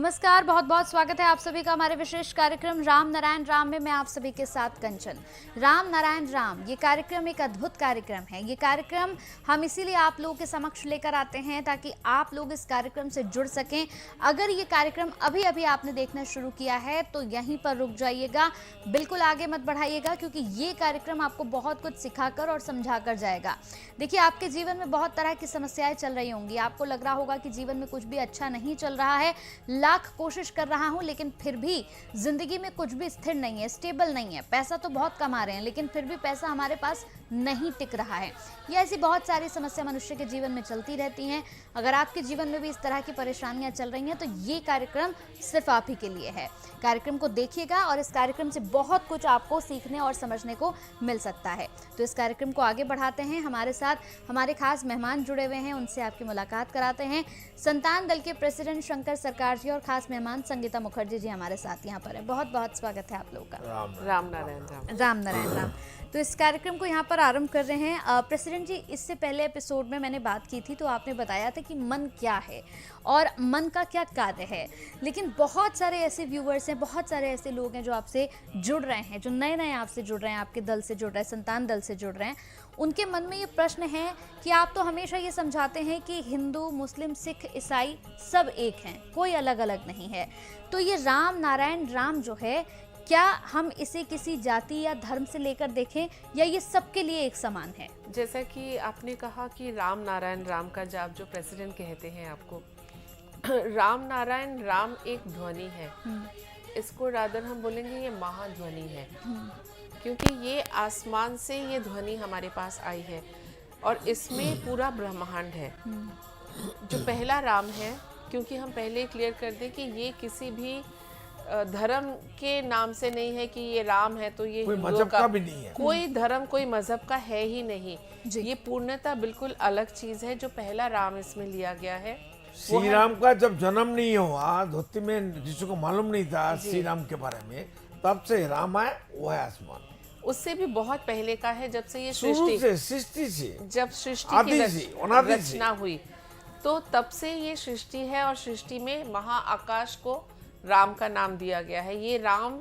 नमस्कार, बहुत बहुत स्वागत है आप सभी का हमारे विशेष कार्यक्रम राम नारायण राम में। मैं आप सभी के साथ कंचन। राम नारायण राम ये कार्यक्रम एक अद्भुत कार्यक्रम है। ये कार्यक्रम हम इसीलिए आप लोगों के समक्ष लेकर आते हैं ताकि आप लोग इस कार्यक्रम से जुड़ सकें। अगर ये कार्यक्रम अभी अभी आपने देखना शुरू किया है तो यहीं पर रुक जाइएगा, बिल्कुल आगे मत बढ़ाइएगा, क्योंकि ये कार्यक्रम आपको बहुत कुछ सिखाकर और समझाकर जाएगा। देखिए, आपके जीवन में बहुत तरह की समस्याएं चल रही होंगी। आपको लग रहा होगा कि जीवन में कुछ भी अच्छा नहीं चल रहा है, लाख कोशिश कर रहा हूं लेकिन फिर भी जिंदगी में कुछ भी स्थिर नहीं है, स्टेबल नहीं है। पैसा तो बहुत कमा रहे हैं लेकिन फिर भी पैसा हमारे पास नहीं टिक रहा है। ये ऐसी बहुत सारी समस्या मनुष्य के जीवन में चलती रहती हैं। अगर आपके जीवन में भी इस तरह की परेशानियां चल रही हैं तो ये कार्यक्रम सिर्फ आप ही के लिए है। कार्यक्रम को देखिएगा और इस कार्यक्रम से बहुत कुछ आपको सीखने और समझने को मिल सकता है। तो इस कार्यक्रम को आगे बढ़ाते हैं। हमारे साथ हमारे खास मेहमान जुड़े हुए हैं, उनसे आपकी मुलाकात कराते हैं। संतान दल के प्रेसिडेंट शंकर सरकार जी और खास मेहमान संगीता मुखर्जी जी हमारे साथ यहाँ पर है। बहुत बहुत स्वागत है आप लोगों का। राम नारायण राम नारायण राम। तो इस कार्यक्रम को यहाँ पर आरंभ कर रहे हैं। प्रेसिडेंट जी, इससे पहले एपिसोड में मैंने बात की थी तो आपने बताया था कि मन क्या है और मन का क्या कार्य है, लेकिन बहुत सारे ऐसे व्यूवर्स हैं, बहुत सारे ऐसे लोग हैं जो आपसे जुड़ रहे हैं, जो नए नए आपसे जुड़ रहे हैं, आपके दल से जुड़ रहे हैं, संतान दल से जुड़ रहे हैं। उनके मन में ये प्रश्न है कि आप तो हमेशा ये समझाते हैं कि हिंदू, मुस्लिम, सिख, ईसाई सब एक हैं, कोई अलग अलग नहीं है। तो ये राम नारायण राम जो है, क्या हम इसे किसी जाति या धर्म से लेकर देखें या ये सबके लिए एक समान है? जैसा कि आपने कहा कि राम नारायण राम का जाप जो प्रेसिडेंट कहते हैं आपको, राम नारायण राम एक ध्वनि है। इसको रादर हम बोलेंगे ये महाध्वनि है, क्योंकि ये आसमान से ये ध्वनि हमारे पास आई है और इसमें पूरा ब्रह्मांड है। जो पहला राम है, क्योंकि हम पहले क्लियर कर दें कि ये किसी भी धर्म के नाम से नहीं है कि ये राम है तो ये कोई मजहब का भी नहीं है। कोई धर्म कोई मजहब का है ही नहीं। ये पूर्णतः बिल्कुल अलग चीज है। जो पहला राम इसमें लिया गया है, श्री राम का जब जन्म नहीं हुआ, धोती में जिसको को मालूम नहीं था श्री राम के बारे में, तब से राम है, वो है आसमान। उससे भी बहुत पहले का है, जब से ये सृष्टि से जब सृष्टि की रचना हुई तो तब से ये सृष्टि है और सृष्टि में महाआकाश को राम का नाम दिया गया है। ये राम,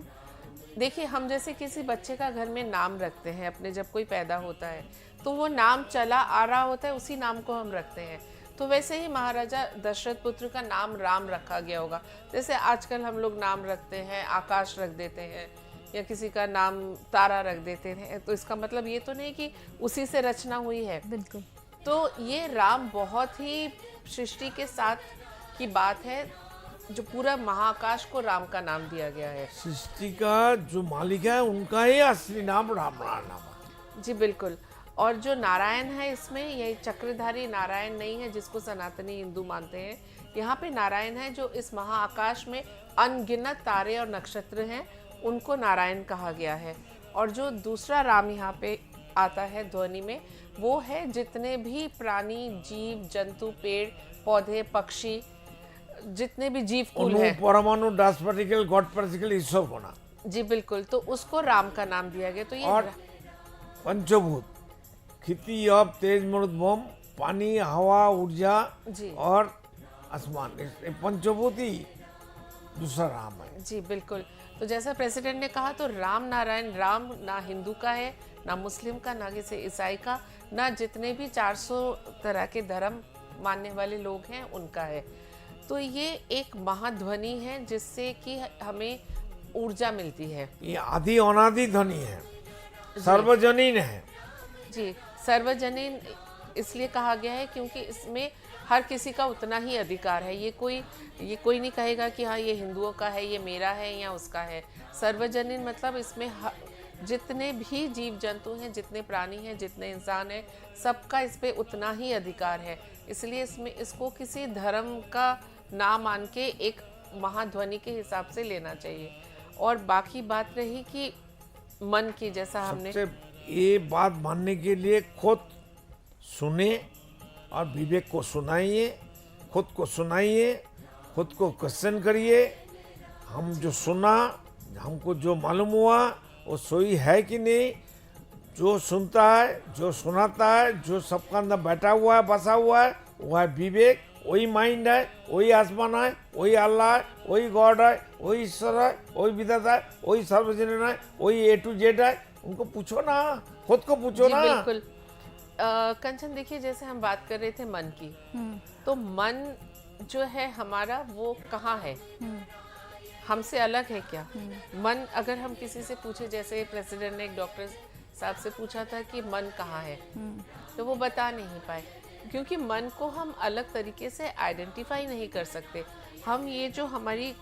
देखिए, हम जैसे किसी बच्चे का घर में नाम रखते हैं अपने, जब कोई पैदा होता है तो वो नाम चला आ रहा होता है, उसी नाम को हम रखते हैं। तो वैसे ही महाराजा दशरथ पुत्र का नाम राम रखा गया होगा। जैसे आजकल हम लोग नाम रखते हैं, आकाश रख देते हैं या किसी का नाम तारा रख देते हैं, तो इसका मतलब ये तो नहीं कि उसी से रचना हुई है। बिल्कुल। तो ये राम बहुत ही सृष्टि के साथ की बात है, जो पूरा महाआकाश को राम का नाम दिया गया है। सृष्टि का जो मालिक है उनका ही असली नाम राम नाम है। जी बिल्कुल। और जो नारायण है इसमें, यही चक्रधारी नारायण नहीं है जिसको सनातनी हिंदू मानते हैं। यहाँ पे नारायण है जो इस महाआकाश में अनगिनत तारे और नक्षत्र हैं, उनको नारायण कहा गया है। और जो दूसरा राम यहाँ पे आता है ध्वनि में, वो है जितने भी प्राणी, जीव जंतु, पेड़ पौधे, पक्षी, जितने भी जीव कुल है, परमाणु, डस्ट पार्टिकल, गॉड पार्टिकल, ईश्वर होना। जी बिल्कुल। तो उसको राम का नाम दिया गया। तो ये और पंचभूत, खेती, अब तेज, मरुद, बम, पानी, हवा, ऊर्जा और आसमान, पंचभूत ही दूसरा राम है। जी बिल्कुल। तो जैसा प्रेसिडेंट ने कहा, तो राम नारायण राम ना हिंदू का है, ना मुस्लिम का, ना किसी ईसाई का, ना जितने भी 400 तरह के धर्म मानने वाले लोग हैं उनका है। तो ये एक महाध्वनि है जिससे कि हमें ऊर्जा मिलती है। ये आदि अनादि ध्वनि है, सर्वजनीन है। जी, सर्वजनीन इसलिए कहा गया है क्योंकि इसमें हर किसी का उतना ही अधिकार है। ये कोई नहीं कहेगा कि हाँ ये हिंदुओं का है, ये मेरा है या उसका है। सर्वजनीन मतलब इसमें जितने भी जीव जंतु हैं, जितने प्राणी हैं, जितने इंसान हैं, सबका इस पे उतना ही अधिकार है। इसलिए इसमें इसको किसी धर्म का ना मान के एक महाध्वनि के हिसाब से लेना चाहिए। और बाकी बात रही कि मन की, जैसा हमने ये बात मानने के लिए खुद सुने और विवेक को सुनाइए, खुद को सुनाइए, खुद को क्वेश्चन करिए। हम जो सुना, हमको जो मालूम हुआ वो सही है कि नहीं। जो सुनता है, जो सुनाता है, जो सबका अंदर बैठा हुआ है, बसा हुआ है, वो है विवेक वही माइंड है, वही आसमान है, वही अल्लाह है, वही गॉड है, वही ईश्वर है, वही विधाता है, वही सर्वजनीन है, वही A to Z है। उनको पूछो ना, खुद को पूछो जी ना। बिल्कुल। कंचन देखिए, जैसे हम बात कर रहे थे मन की, तो मन जो है हमारा वो कहाँ है, हमसे अलग है क्या? मन अगर हम किसी से पूछे, जैसे प्रेसिडेंट ने एक डॉक्टर साहब से पूछा था कि मन कहाँ है, तो वो बता नहीं पाए, क्योंकि मन को हम अलग तरीके से आइडेंटिफाई नहीं कर सकते। हम ये जो हमारी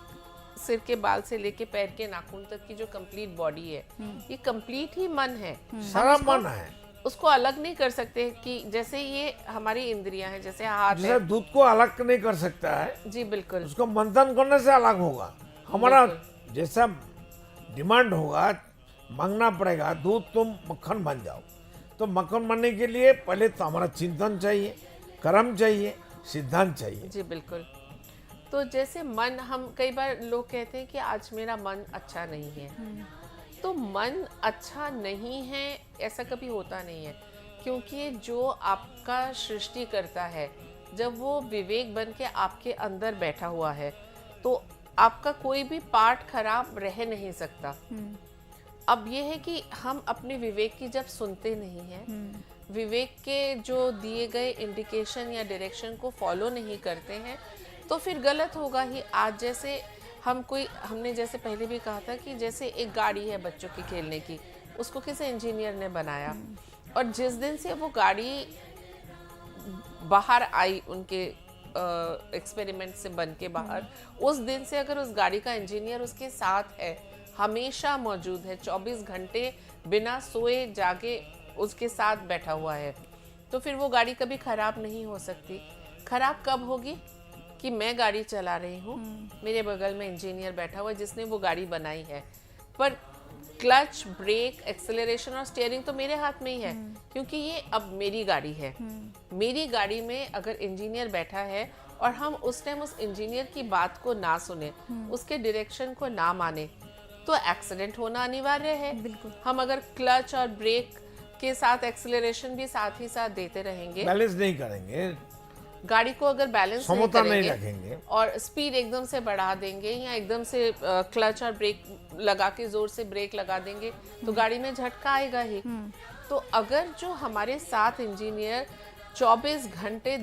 सिर के बाल से लेके पैर के नाखून तक की जो कंप्लीट बॉडी है, ये कंप्लीट ही मन है, सारा मन है। उसको अलग नहीं कर सकते। कि जैसे ये हमारी इंद्रियां हैं, जैसे हाथ है, जैसे दूध को अलग नहीं कर सकता है, जी बिल्कुल, उसको मंथन करने से अलग होगा। हमारा जैसा डिमांड होगा, मांगना पड़ेगा, दूध तुम मक्खन बन जाओ। तो मक्खन बनने के लिए पहले तो हमारा चिंतन चाहिए, कर्म चाहिए, सिद्धांत चाहिए। जी बिल्कुल। तो जैसे मन, हम कई बार लोग कहते हैं कि आज मेरा मन अच्छा नहीं है, तो मन अच्छा नहीं है ऐसा कभी होता नहीं है, क्योंकि जो आपका सृष्टि करता है, जब वो विवेक बन के आपके अंदर बैठा हुआ है, तो आपका कोई भी पार्ट खराब रह नहीं सकता। अब ये है कि हम अपने विवेक की जब सुनते नहीं हैं, विवेक के जो दिए गए इंडिकेशन या डायरेक्शन को फॉलो नहीं करते हैं, तो फिर गलत होगा ही। आज जैसे हमने जैसे पहले भी कहा था कि जैसे एक गाड़ी है बच्चों की खेलने की, उसको किसी इंजीनियर ने बनाया, और जिस दिन से वो गाड़ी बाहर आई उनके एक्सपेरिमेंट से बन के बाहर, उस दिन से अगर उस गाड़ी का इंजीनियर उसके साथ है, हमेशा मौजूद है, 24 घंटे बिना सोए जागे उसके साथ बैठा हुआ है, तो फिर वो गाड़ी कभी खराब नहीं हो सकती। खराब कब होगी? कि मैं गाड़ी चला रही हूँ, मेरे बगल में इंजीनियर बैठा हुआ है जिसने वो गाड़ी बनाई है, पर क्लच, ब्रेक, एक्सेलरेशन और स्टीयरिंग तो मेरे हाथ में ही है, क्योंकि ये अब मेरी गाड़ी है। मेरी गाड़ी में अगर इंजीनियर बैठा है और हम उस टाइम उस इंजीनियर की बात को ना सुने, उसके डायरेक्शन को ना माने, तो एक्सीडेंट होना अनिवार्य है। हम अगर क्लच और ब्रेक के साथ एक्सेलरेशन भी साथ ही साथ देते रहेंगे, बैलेंस नहीं करेंगे, गाड़ी को अगर बैलेंस नहीं नहीं करेंगे और स्पीड एकदम से बढ़ा देंगे या एकदम से क्लच और ब्रेक लगा के जोर से ब्रेक लगा देंगे, तो गाड़ी में झटका आएगा ही। तो अगर जो हमारे साथ इंजीनियर 24 घंटे,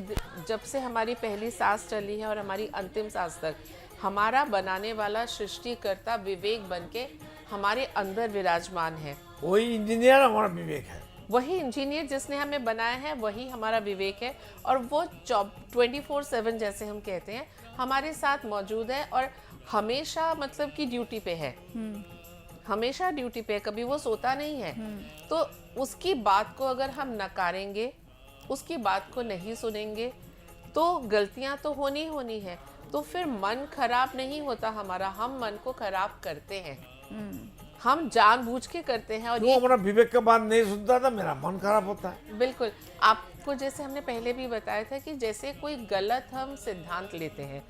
जब से हमारी पहली सांस चली है और हमारी अंतिम सांस तक, हमारा बनाने वाला सृष्टिकर्ता विवेक बन के हमारे अंदर विराजमान है, वही इंजीनियर हमारा विवेक है। वही इंजीनियर जिसने हमें बनाया है वही हमारा विवेक है, और वो 24/7 जैसे हम कहते हैं हमारे साथ मौजूद है, और हमेशा मतलब कि ड्यूटी पे है, हमेशा ड्यूटी पे है, कभी वो सोता नहीं है। तो उसकी बात को अगर हम नकारेंगे, उसकी बात को नहीं सुनेंगे, तो गलतियां तो होनी है। तो फिर मन खराब नहीं होता हमारा, हम मन को खराब करते हैं, हम जानबूझ के करते हैं। और वो हमारा विवेक का बात नहीं सुनता था, मेरा मन खराब होता है। बिल्कुल, आपको जैसे हमने पहले भी बताया था कि जैसे कोई गलत हम सिद्धांत लेते हैं,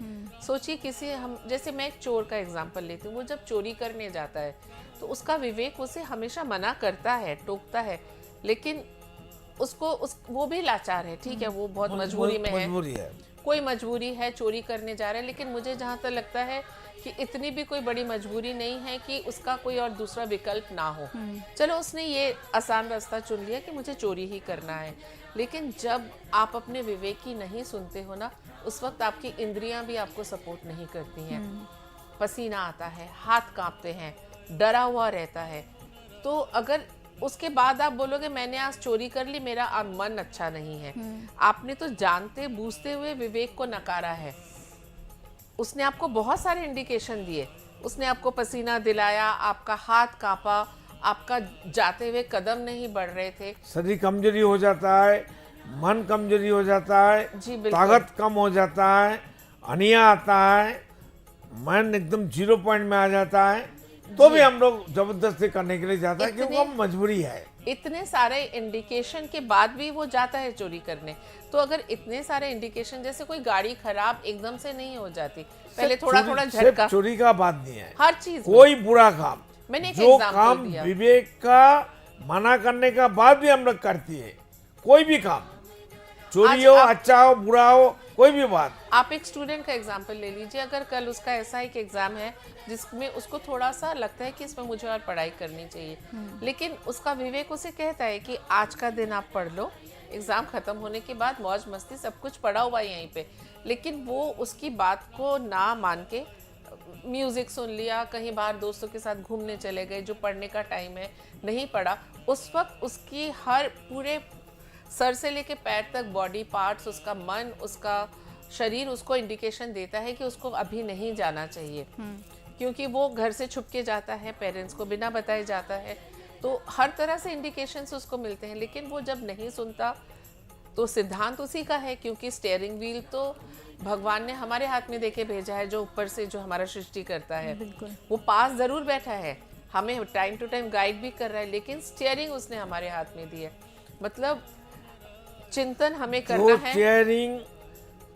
सोचिए किसी, हम जैसे मैं एक चोर का एग्जांपल लेती हूँ, वो जब चोरी करने जाता है तो उसका विवेक उसे हमेशा मना करता है, टोकता है, लेकिन वो भी लाचार है, ठीक है, वो बहुत मजबूरी में है, कोई मजबूरी है, चोरी करने जा रहा है, लेकिन मुझे जहाँ तक लगता है कि इतनी भी कोई बड़ी मजबूरी नहीं है कि उसका कोई और दूसरा विकल्प ना हो। चलो उसने ये आसान रास्ता चुन लिया कि मुझे चोरी ही करना है, लेकिन जब आप अपने विवेक की नहीं सुनते हो ना, उस वक्त आपकी इंद्रियां भी आपको सपोर्ट नहीं करती हैं, पसीना आता है, हाथ कांपते हैं, डरा हुआ रहता है। तो अगर उसके बाद आप बोलोगे मैंने आज चोरी कर ली, मेरा मन अच्छा नहीं है, आपने तो जानते बूझते हुए विवेक को नकारा है। उसने आपको बहुत सारे इंडिकेशन दिए, उसने आपको पसीना दिलाया, आपका हाथ कांपा, आपका जाते हुए कदम नहीं बढ़ रहे थे, शरीर कमजोरी हो जाता है, मन कमजोरी हो जाता है, ताकत कम हो जाता है, अनिया आता है, मन एकदम 0 पॉइंट में आ जाता है, तो भी हम लोग जबरदस्ती करने के लिए जाता है, क्योंकि हम मजबूरी है। इतने सारे इंडिकेशन के बाद भी वो जाता है चोरी करने। तो अगर इतने सारे इंडिकेशन, जैसे कोई गाड़ी खराब एकदम से नहीं हो जाती, पहले थोड़ा थोड़ा झटका, चोरी का बात नहीं है, हर चीज कोई बुरा काम, मैंने एक जो काम विवेक का मना करने का बाद भी हम लोग करती है, कोई भी काम, चोरी हो, अच्छा हो, बुरा हो, कोई भी बात। आप एक स्टूडेंट का एग्जाम्पल ले लीजिए, अगर कल उसका ऐसा एक एग्जाम है जिसमें उसको थोड़ा सा लगता है कि इसमें मुझे और पढ़ाई करनी चाहिए, लेकिन उसका विवेक उसे कहता है कि आज का दिन आप पढ़ लो, एग्जाम खत्म होने के बाद मौज मस्ती सब कुछ पड़ा हुआ है यहीं पे, लेकिन वो उसकी बात को ना मान के म्यूजिक सुन लिया, कहीं बाहर दोस्तों के साथ घूमने चले गए, जो पढ़ने का टाइम है नहीं पढ़ा, उस वक्त उसकी हर पूरे सर से लेके पैर तक बॉडी पार्ट्स, उसका मन, उसका शरीर उसको इंडिकेशन देता है कि उसको अभी नहीं जाना चाहिए, क्योंकि वो घर से छुप के जाता है, पेरेंट्स को बिना बताए जाता है, तो हर तरह से इंडिकेशंस उसको मिलते हैं, लेकिन वो जब नहीं सुनता तो सिद्धांत उसी का है, क्योंकि स्टीयरिंग व्हील तो भगवान ने हमारे हाथ में देके भेजा है, जो ऊपर से जो हमारा सृष्टि करता है, वो पास जरूर बैठा है, हमें टाइम टू टाइम गाइड भी कर रहा है, लेकिन स्टीयरिंग उसने हमारे हाथ में दी है। मतलब चिंतन हमें करना है। स्टीयरिंग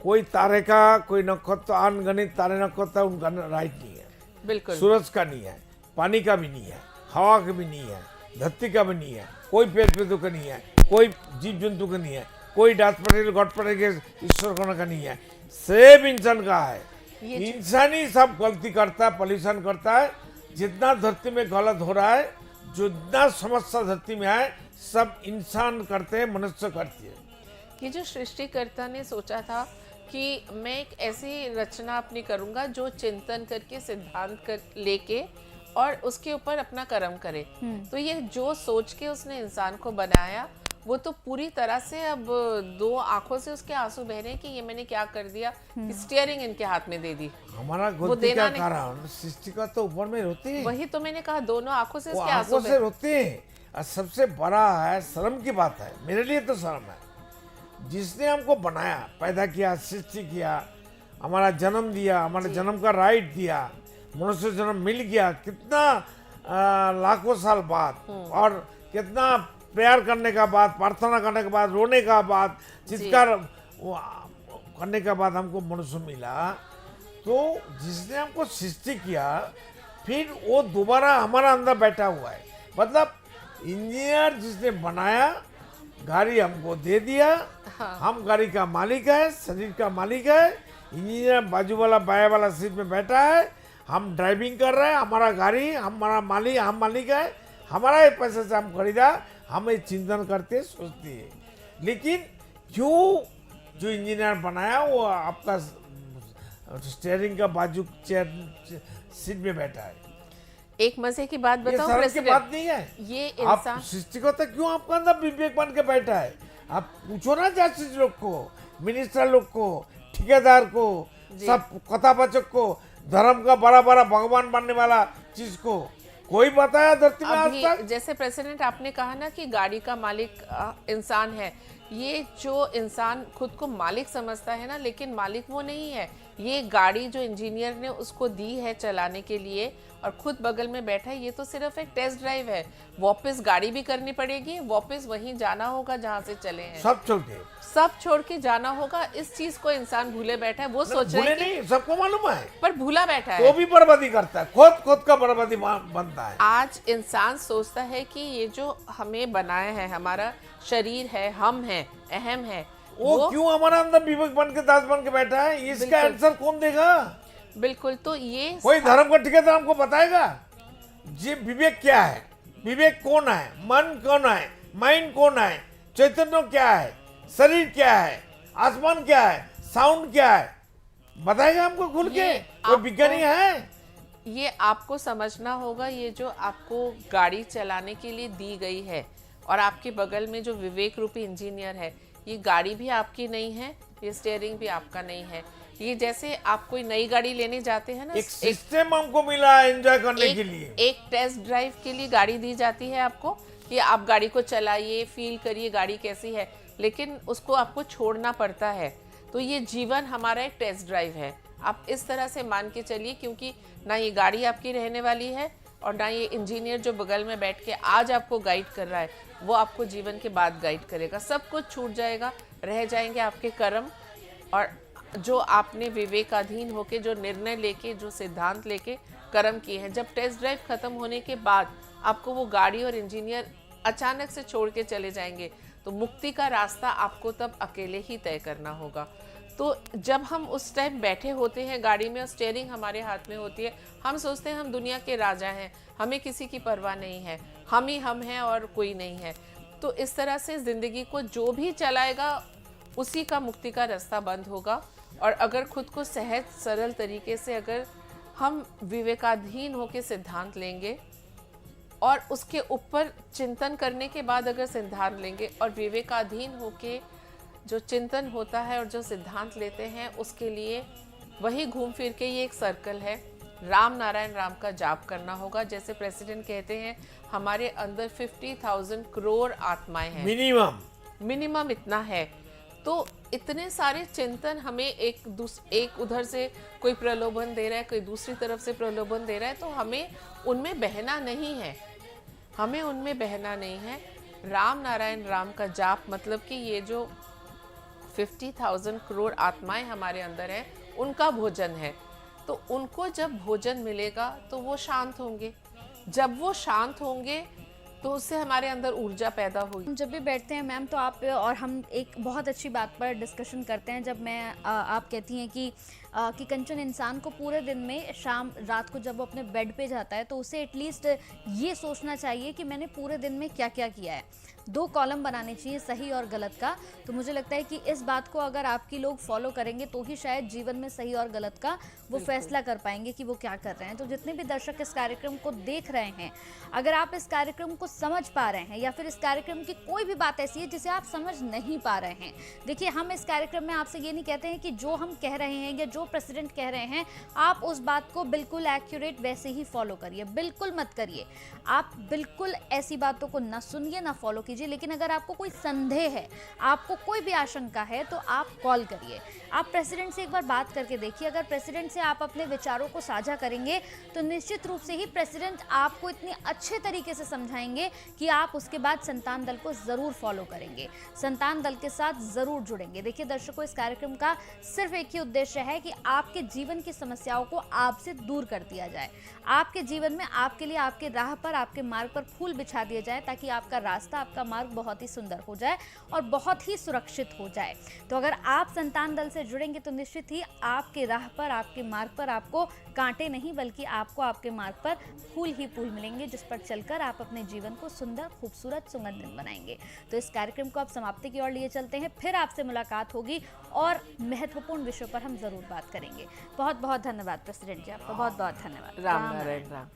कोई तारे का, कोई नक्षत्र, अनगणित तारे नक्षत्र उनका राइट नहीं है, बिल्कुल सूरज का नहीं है, पानी का भी नहीं है, हवा का भी नहीं है, धरती का भी नहीं है, कोई पेड़ पौधों का नहीं है, कोई जीव जंतु का नहीं है, कोई डांस पटेल गॉड पटेल ईश्वर का नहीं है, सेम इंसान का है। इंसान ही सब गलती करता है, पॉल्यूशन करता है, जितना धरती में गलत हो रहा है, जितना समस्या धरती में है, सब इंसान करते हैं, मनुष्य करती है। ये जो सृष्टिकर्ता ने सोचा था कि मैं एक ऐसी रचना अपनी करूंगा जो चिंतन करके सिद्धांत कर लेके और उसके ऊपर अपना कर्म करे, तो ये जो सोच के उसने इंसान को बनाया, वो तो पूरी तरह से अब दो आंखों से उसके आंसू बह रहे हैं कि ये मैंने क्या कर दिया, स्टीयरिंग इनके हाथ में दे दी। हमारा गलती का कारण सृष्टि का तो ऊपर में रोते हैं, वही तो मैंने कहा, दोनों आंखों से उसके आंसू से रोते हैं। और सबसे बड़ा है, शर्म की बात है, मेरे लिए तो शर्म है, जिसने हमको बनाया, पैदा किया, सृष्टि किया, हमारा जन्म दिया, हमारे जन्म का राइट दिया, मनुष्य जन्म मिल गया, कितना लाखों साल बाद, और कितना प्यार करने का बाद, प्रार्थना करने के बाद, रोने का बाद, चित्कार करने के बाद हमको मनुष्य मिला। तो जिसने हमको सृष्टि किया, फिर वो दोबारा हमारा अंदर बैठा हुआ है। मतलब इंजीनियर जिसने बनाया, गाड़ी हमको दे दिया, हम गाड़ी का मालिक है, शरीर का मालिक है, इंजीनियर बाजू वाला बाएं वाला सीट में बैठा है, हम ड्राइविंग कर रहे हैं, हमारा गाड़ी हमारा मालिक, हम मालिक है, हमारा ही पैसे से हम खरीदा, हम ये चिंतन करते सोचते हैं। लेकिन क्यों जो इंजीनियर बनाया वो आपका स्टीयरिंग का बाजू चेयर सीट में बैठा है। एक मजे की बात बताऊं, ये शर्म की बात नहीं है, ये आप इंसान सृष्टि को तो क्यों आपका अंदर विवेक बन के बैठा है? आप पूछो ना जस्टिस लोग को, मिनिस्टर लोग को, ठेकेदार को, सब कथावाचक को, धर्म का बड़ा बड़ा भगवान बनने वाला चीज को कोई बताया धरती में आज तक? जैसे प्रेसिडेंट आपने कहा ना कि गाड़ी का मालिक इंसान है, ये जो इंसान खुद को मालिक समझता है ना, लेकिन मालिक वो नहीं है। ये गाड़ी जो इंजीनियर ने उसको दी है चलाने के लिए और खुद बगल में बैठा है, ये तो सिर्फ एक टेस्ट ड्राइव है। वापस गाड़ी भी करनी पड़ेगी, वापस वहीं जाना होगा जहाँ से चले हैं, सब छोड़ के जाना होगा। इस चीज को इंसान भूले बैठा है, वो सोच रहे हैं नहीं, सबको मालूम है, पर भूला बैठा है, वो भी बर्बादी करता है, खुद का बर्बादी बनता है। आज इंसान सोचता है कि ये जो हमें बनाया है, हमारा शरीर है, हम हैं, अहम है, वो क्यों हमारा अंदर विवेक बन के दास बन के बैठा है? इसका आंसर कौन देगा? बिल्कुल। तो ये कोई धर्म का ठेकेदार हमको बताएगा जी विवेक क्या है, विवेक कौन है, मन कौन है, माइंड कौन है, चैतन्य क्या है, शरीर क्या है, आसमान क्या है, साउंड क्या है, बताएगा हमको खुल के? कोई विज्ञानी है? ये आपको समझना होगा। ये जो आपको गाड़ी चलाने के लिए दी गई है और आपके बगल में जो विवेक रूपी इंजीनियर है, ये गाड़ी भी आपकी नहीं है, ये स्टीयरिंग भी आपका नहीं है। ये जैसे आप कोई नई गाड़ी लेने जाते हैं ना, एक सिस्टम हमको मिला है एंजॉय करने के लिए, एक टेस्ट ड्राइव के लिए गाड़ी दी जाती है आपको कि आप गाड़ी को चलाइए, फील करिए गाड़ी कैसी है, लेकिन उसको आपको छोड़ना पड़ता है। तो ये जीवन हमारा एक टेस्ट ड्राइव है, आप इस तरह से मान के चलिए, क्योंकि ना ये गाड़ी आपकी रहने वाली है और ना ये इंजीनियर जो बगल में बैठ के आज आपको गाइड कर रहा है, वो आपको जीवन के बाद गाइड करेगा। सब कुछ छूट जाएगा, रह जाएंगे आपके कर्म और जो आपने विवेकाधीन होके जो निर्णय लेके, जो सिद्धांत लेके कर्म किए हैं। जब टेस्ट ड्राइव खत्म होने के बाद आपको वो गाड़ी और इंजीनियर अचानक से छोड़ के चले जाएंगे, तो मुक्ति का रास्ता आपको तब अकेले ही तय करना होगा। तो जब हम उस टाइम बैठे होते हैं गाड़ी में और स्टीयरिंग हमारे हाथ में होती है, हम सोचते हैं हम दुनिया के राजा हैं, हमें किसी की परवाह नहीं है, हम ही हम हैं और कोई नहीं है। तो इस तरह से ज़िंदगी को जो भी चलाएगा उसी का मुक्ति का रास्ता बंद होगा। और अगर खुद को सहज सरल तरीके से अगर हम विवेकाधीन होकर सिद्धांत लेंगे और उसके ऊपर चिंतन करने के बाद अगर सिद्धांत लेंगे और विवेकाधीन होके जो चिंतन होता है और जो सिद्धांत लेते हैं उसके लिए वही घूम फिर के ये एक सर्कल है, राम नारायण राम का जाप करना होगा। जैसे प्रेसिडेंट कहते हैं हमारे अंदर 50,000 करोड़ आत्माएं हैं, मिनिमम इतना है। तो इतने सारे चिंतन हमें एक उधर से कोई प्रलोभन दे रहा है, कोई दूसरी तरफ से प्रलोभन दे रहा है, तो हमें उनमें बहना नहीं है, हमें उनमें बहना नहीं है। राम नारायण राम का जाप मतलब कि ये जो 50,000 करोड़ आत्माएं हमारे अंदर हैं उनका भोजन है। तो उनको जब भोजन मिलेगा तो वो शांत होंगे, जब वो शांत होंगे तो उससे हमारे अंदर ऊर्जा पैदा हुई। हम जब भी बैठते हैं मैम तो आप और हम एक बहुत अच्छी बात पर डिस्कशन करते हैं। जब आप कहती हैं कि कंचन इंसान को पूरे दिन में शाम रात को जब वो अपने बेड पे जाता है तो उसे एटलीस्ट ये सोचना चाहिए कि मैंने पूरे दिन में क्या क्या किया है। 2 कॉलम बनाने चाहिए, सही और गलत का। तो मुझे लगता है कि इस बात को अगर आपकी लोग फॉलो करेंगे तो ही शायद जीवन में सही और गलत का वो फैसला कर पाएंगे कि वो क्या कर रहे हैं। तो जितने भी दर्शक इस कार्यक्रम को देख रहे हैं, अगर आप इस कार्यक्रम को समझ पा रहे हैं या फिर इस कार्यक्रम की कोई भी बात ऐसी है जिसे आप समझ नहीं पा रहे हैं, देखिए हम इस कार्यक्रम में आपसे ये नहीं कहते हैं कि जो हम कह रहे हैं या जो प्रेसिडेंट कह रहे हैं आप उस बात को बिल्कुल एक्यूरेट वैसे ही फॉलो करिए, बिल्कुल मत करिए। आप बिल्कुल ऐसी बातों को ना सुनिए ना फॉलो कीजिए। लेकिन अगर आपको कोई संदेह है, आपको कोई भी आशंका है तो आप कॉल करिए। आप प्रेसिडेंट से एक बार बात करके देखिए। अगर प्रेसिडेंट से आप अपने विचारों को साझा करेंगे तो निश्चित रूप से ही प्रेसिडेंट आपको इतने अच्छे तरीके से समझाएंगे कि आप उसके बाद संतान दल को जरूर फॉलो करेंगे, संतान दल के साथ जरूर जुड़ेंगे। देखिए दर्शकों, इस कार्यक्रम का सिर्फ एक ही उद्देश्य है कि आपके जीवन की समस्याओं को आपसे दूर कर दिया जाए, आपके जीवन में आपके लिए आपके राह पर आपके मार्ग पर फूल बिछा दिए जाए ताकि आपका रास्ता, आपका मार्ग बहुत ही सुंदर हो जाए और बहुत ही सुरक्षित हो जाए। तो अगर आप संतान दल से जुड़ेंगे तो निश्चित ही आपके राह पर, आपके मार्ग पर आपको कांटे नहीं बल्कि आपको आपके मार्ग पर फूल ही फूल मिलेंगे, जिस पर चलकर आप अपने जीवन को सुंदर, खूबसूरत, सुगंधित बनाएंगे। तो इस कार्यक्रम को आप समाप्ति की ओर लिए चलते हैं। फिर आपसे मुलाकात होगी और महत्वपूर्ण विषयों पर हम जरूर बात करेंगे। बहुत बहुत धन्यवाद प्रेसिडेंट जी, आपका बहुत बहुत धन्यवाद। राम नारायण राम।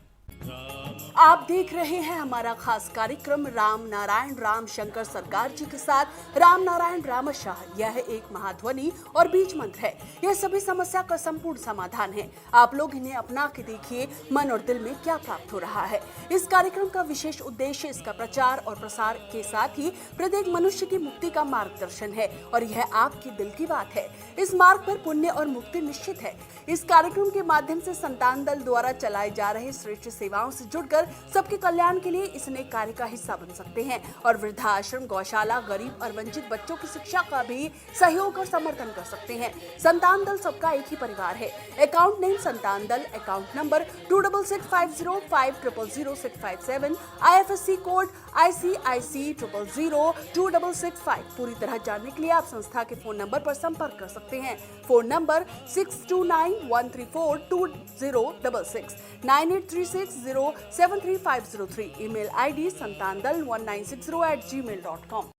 आप देख रहे हैं हमारा खास कार्यक्रम राम नारायण राम शंकर सरकार जी के साथ राम नारायण रामशाह। यह एक महाध्वनि और बीज मंत्र है। यह सभी समस्या का संपूर्ण समाधान है। आप लोग इन्हें अपना के देखिए, मन और दिल में क्या प्राप्त हो रहा है। इस कार्यक्रम का विशेष उद्देश्य इसका प्रचार और प्रसार के साथ ही प्रत्येक मनुष्य की मुक्ति का मार्गदर्शन है और यह आपके दिल की बात है। इस मार्ग पर पुण्य और मुक्ति निश्चित है। इस कार्यक्रम के माध्यम से संतान दल द्वारा चलाए जा रहे श्रेष्ठ सेवाओं से जुड़कर सबके कल्याण के लिए इस नेक कार्य का हिस्सा बन सकते हैं और वृद्धाश्रम, गौशाला, गरीब और वंचित बच्चों की शिक्षा का भी सहयोग और समर्थन कर सकते हैं। संतान दल सबका एक ही परिवार है। अकाउंट नेम संतान दल, account number 266505000657, IFSC code ICIC 000265। पूरी तरह जानने के लिए आप संस्था के फोन नंबर पर संपर्क कर सकते हैं। Phone number 6291342066, 9836073503। Email ID santandal1960@gmail.com।